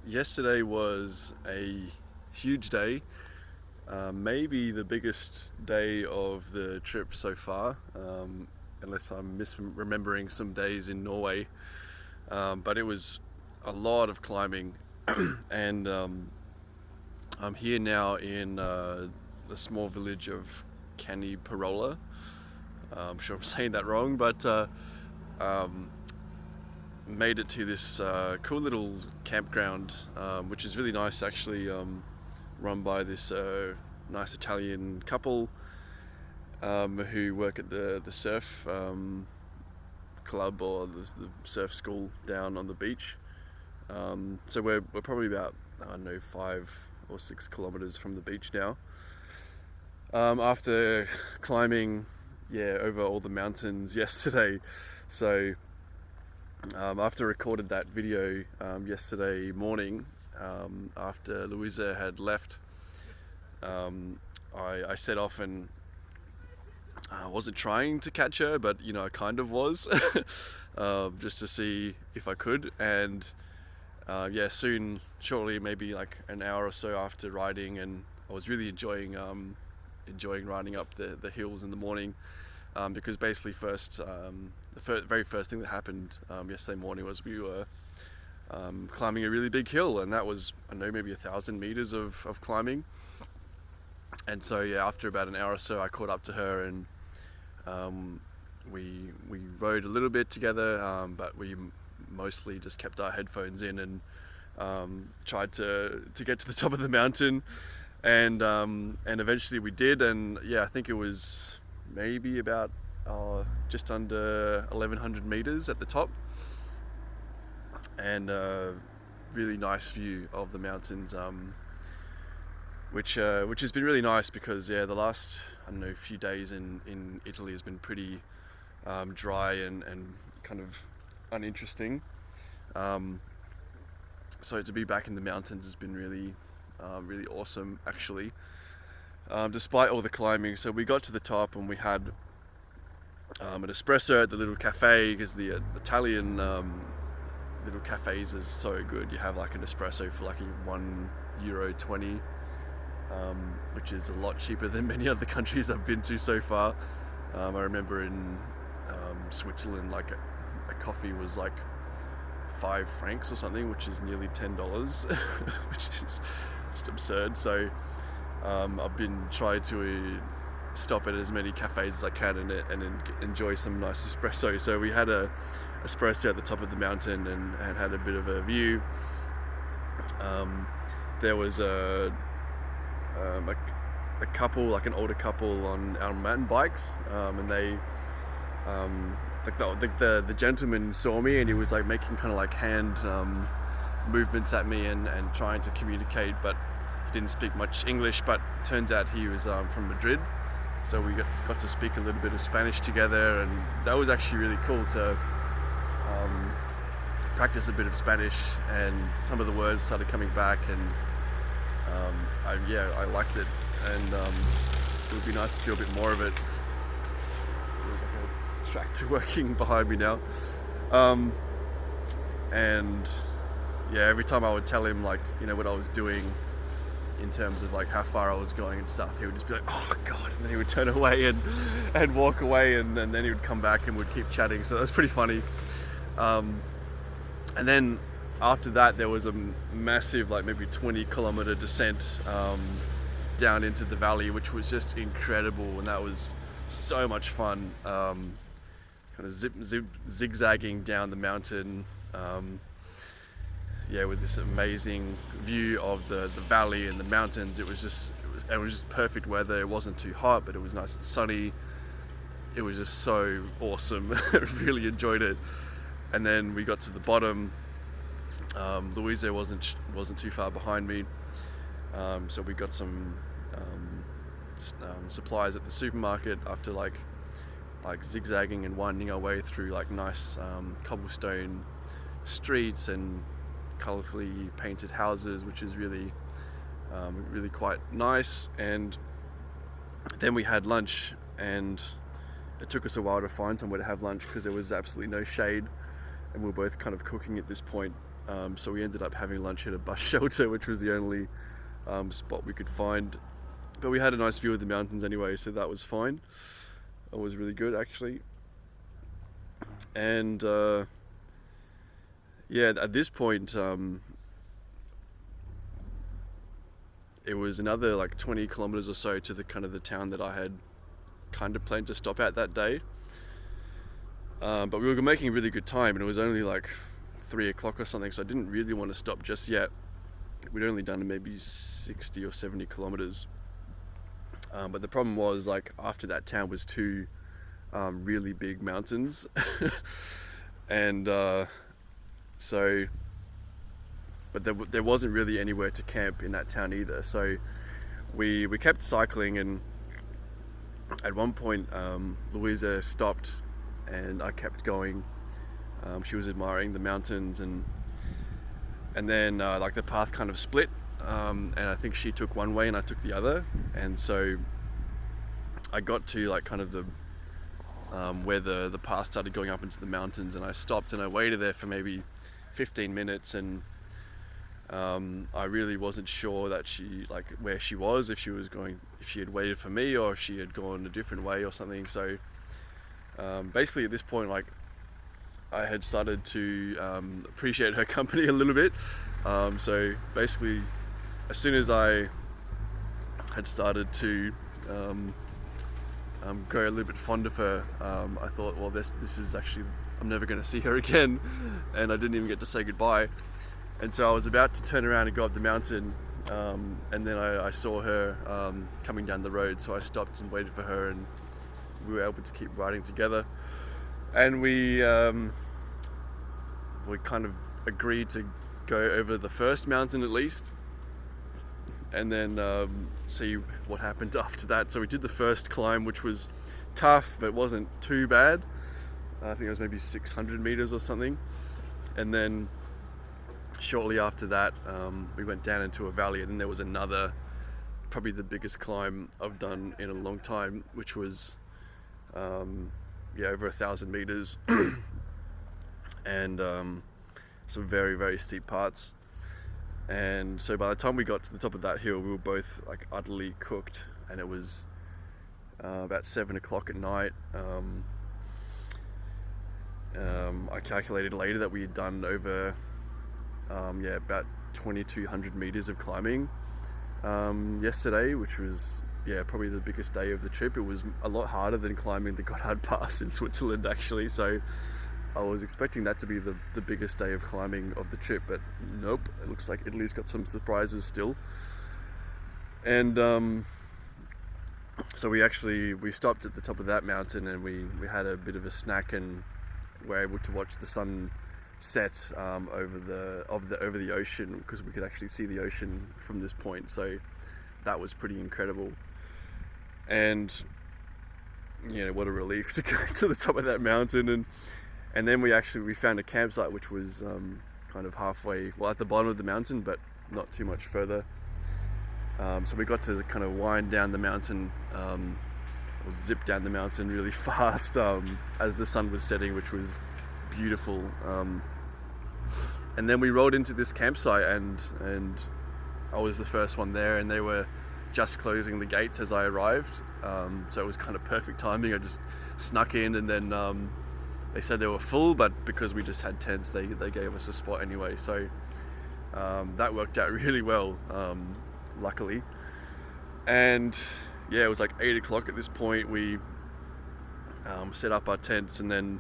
yesterday was a huge day, maybe the biggest day of the trip so far, unless I'm misremembering some days in Norway. But it was a lot of climbing, and I'm here now in the small village of Caniparola. I'm sure I'm saying that wrong, but um, made it to this cool little campground, which is really nice actually, run by this nice Italian couple who work at the surf club or the surf school down on the beach. So we're probably about, I don't know, 5 or 6 kilometers from the beach now. After climbing, over all the mountains yesterday. So after I recorded that video yesterday morning, after Louisa had left, I set off, and I wasn't trying to catch her, but I kind of was, just to see if I could. And shortly, maybe like an hour or so after riding, and I was really enjoying riding up the hills in the morning, because basically the very first thing that happened yesterday morning was we were climbing a really big hill, and that was, I don't know, maybe 1,000 meters of climbing. And so after about an hour or so, I caught up to her, and we rode a little bit together, but we mostly just kept our headphones in and tried to get to the top of the mountain, and eventually we did. And I think it was maybe about just under 1,100 meters at the top, and really nice view of the mountains, which has been really nice because the last, I don't know, few days in Italy has been pretty dry and kind of uninteresting. So to be back in the mountains has been really awesome actually, despite all the climbing. So we got to the top and we had an espresso at the little cafe, because the Italian little cafes is so good. You have like an espresso for like €1.20, which is a lot cheaper than many other countries I've been to so far. I remember in Switzerland, like a coffee was like 5 francs or something, which is nearly $10, which is just absurd. So I've been trying to stop at as many cafes as I can and enjoy some nice espresso. So we had a espresso at the top of the mountain and had a bit of a view. There was a couple, like an older couple on mountain bikes, and they the gentleman saw me, and he was like making kind of like hand movements at me and trying to communicate, but he didn't speak much English. But turns out he was from Madrid, so we got to speak a little bit of Spanish together, and that was actually really cool to practice a bit of Spanish, and some of the words started coming back, and I liked it, and it would be nice to do a bit more of it. There's like a tractor working behind me now, and every time I would tell him like what I was doing in terms of like how far I was going and stuff, he would just be like, "Oh God," and then he would turn away and walk away, and then he would come back and would keep chatting. So that was pretty funny. And then after that, there was a massive, like maybe 20-kilometer descent down into the valley, which was just incredible, and that was so much fun. Kind of zigzagging down the mountain, with this amazing view of the valley and the mountains. It was just perfect weather. It wasn't too hot, but it was nice and sunny. It was just so awesome. I really enjoyed it. And then we got to the bottom. Louisa wasn't too far behind me, so we got some supplies at the supermarket after like zigzagging and winding our way through like nice cobblestone streets and colorfully painted houses, which is really quite nice. And then we had lunch, and it took us a while to find somewhere to have lunch because there was absolutely no shade, and we were both kind of cooking at this point. So we ended up having lunch at a bus shelter, which was the only spot we could find. But we had a nice view of the mountains anyway, so that was fine. It was really good actually. And yeah, at this point, it was another like 20 kilometers or so to the kind of the town that I had kind of planned to stop at that day. But we were making really good time, and it was only like 3 o'clock or something, so I didn't really want to stop just yet. We'd only done maybe 60 or 70 kilometers. But the problem was, like, after that town was two really big mountains. And so, but there wasn't really anywhere to camp in that town either. So we kept cycling, and at one point Louisa stopped and I kept going. She was admiring the mountains, and then like the path kind of split, and I think she took one way and I took the other, and so I got to like kind of the where the path started going up into the mountains, and I stopped and I waited there for maybe 15 minutes, and I really wasn't sure that she, like, where she was, if she had waited for me or if she had gone a different way or something. So basically at this point, like, I had started to appreciate her company a little bit. So basically, as soon as I had started to grow a little bit fond of her, I thought, well, this is actually, I'm never going to see her again, and I didn't even get to say goodbye. And so I was about to turn around and go up the mountain, and then I saw her coming down the road, so I stopped and waited for her, and we were able to keep riding together. And we kind of agreed to go over the first mountain at least, and then see what happened after that. So we did the first climb, which was tough but wasn't too bad. I think it was maybe 600 meters or something, and then shortly after that we went down into a valley, and then there was another, probably the biggest climb I've done in a long time, which was over 1,000 meters and some very, very steep parts. And so by the time we got to the top of that hill, we were both like utterly cooked, and it was about 7 o'clock at night. I calculated later that we had done over about 2,200 meters of climbing yesterday, which was probably the biggest day of the trip. It was a lot harder than climbing the Gotthard Pass in Switzerland actually, so I was expecting that to be the biggest day of climbing of the trip, but nope, it looks like Italy's got some surprises still. And so we stopped at the top of that mountain, and we had a bit of a snack, and were able to watch the sun set over the ocean, because we could actually see the ocean from this point. So that was pretty incredible. And what a relief to go to the top of that mountain. And then we found a campsite which was kind of halfway, well, at the bottom of the mountain, but not too much further. So we got to kind of wind down the mountain, or zip down the mountain really fast as the sun was setting, which was beautiful. And then we rolled into this campsite, and I was the first one there, and they were just closing the gates as I arrived. So it was kind of perfect timing. I just snuck in, and then they said they were full, but because we just had tents, they gave us a spot anyway. So that worked out really well, luckily. And it was like 8 o'clock at this point. We set up our tents, and then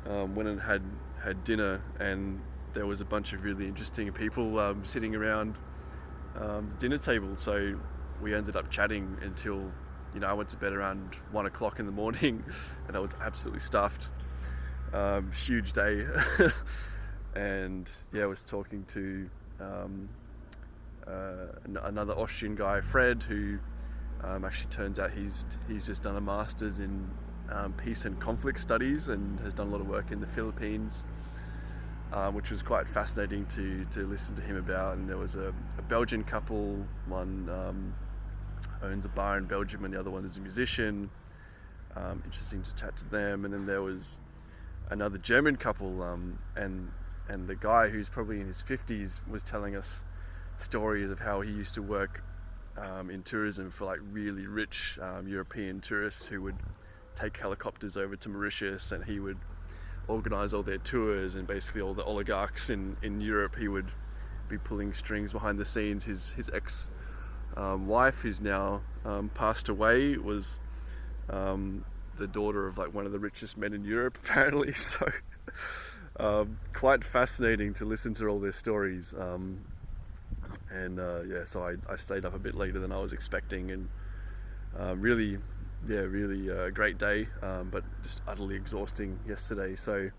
went and had dinner, and there was a bunch of really interesting people sitting around the dinner table. So we ended up chatting until I went to bed around 1 o'clock in the morning, and I was absolutely stuffed. Huge day. And I was talking to another Austrian guy, Fred, who actually turns out he's just done a master's in peace and conflict studies, and has done a lot of work in the Philippines, which was quite fascinating to listen to him about. And there was a Belgian couple, one owns a bar in Belgium and the other one is a musician. Interesting to chat to them. And then there was another German couple, and and the guy, who's probably in his 50s, was telling us stories of how he used to work in tourism for like really rich European tourists who would take helicopters over to Mauritius, and he would organize all their tours, and basically all the oligarchs in Europe, he would be pulling strings behind the scenes. His ex wife, who's now passed away, was the daughter of like one of the richest men in Europe, apparently. So quite fascinating to listen to all their stories. So I stayed up a bit later than I was expecting, and really a great day, but just utterly exhausting yesterday. So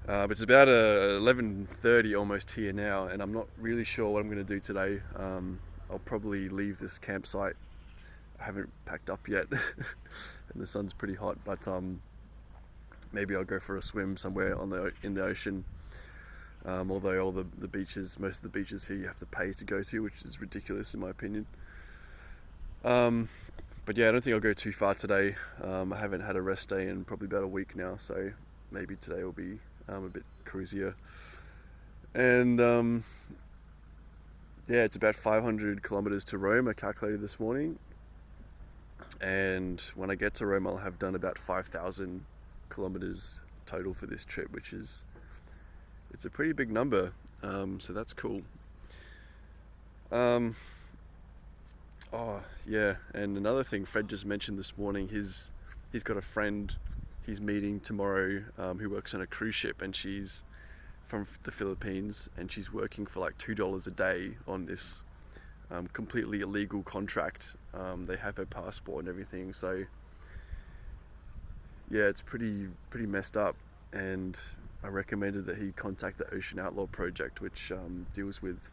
it's about 11:30 almost here now, and I'm not really sure what I'm going to do today. I'll probably leave this campsite. I haven't packed up yet, and the sun's pretty hot, but maybe I'll go for a swim somewhere in the ocean. Although all the beaches, most of the beaches here, you have to pay to go to, which is ridiculous in my opinion. But yeah, I don't think I'll go too far today. I haven't had a rest day in probably about a week now, so maybe today will be a bit cruisier. And it's about 500 kilometers to Rome, I calculated this morning. And when I get to Rome, I'll have done about 5,000 kilometers total for this trip, which is, it's a pretty big number, so that's cool. And another thing Fred just mentioned this morning, he's got a friend he's meeting tomorrow who works on a cruise ship, and she's from the Philippines, and she's working for like $2 a day on this completely illegal contract. They have her passport and everything, so yeah, it's pretty messed up. And I recommended that he contact the Ocean Outlaw Project, which deals with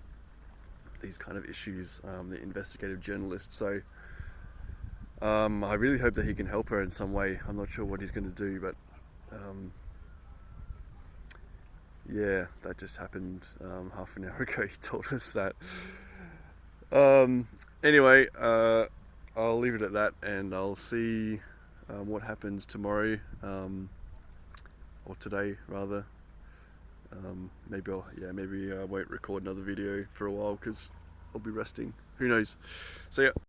these kind of issues, the investigative journalist. So I really hope that he can help her in some way. I'm not sure what he's going to do, but that just happened half an hour ago. He told us that. Anyway, I'll leave it at that, and I'll see what happens tomorrow, or today rather. Maybe I won't record another video for a while because I'll be resting. Who knows? So yeah.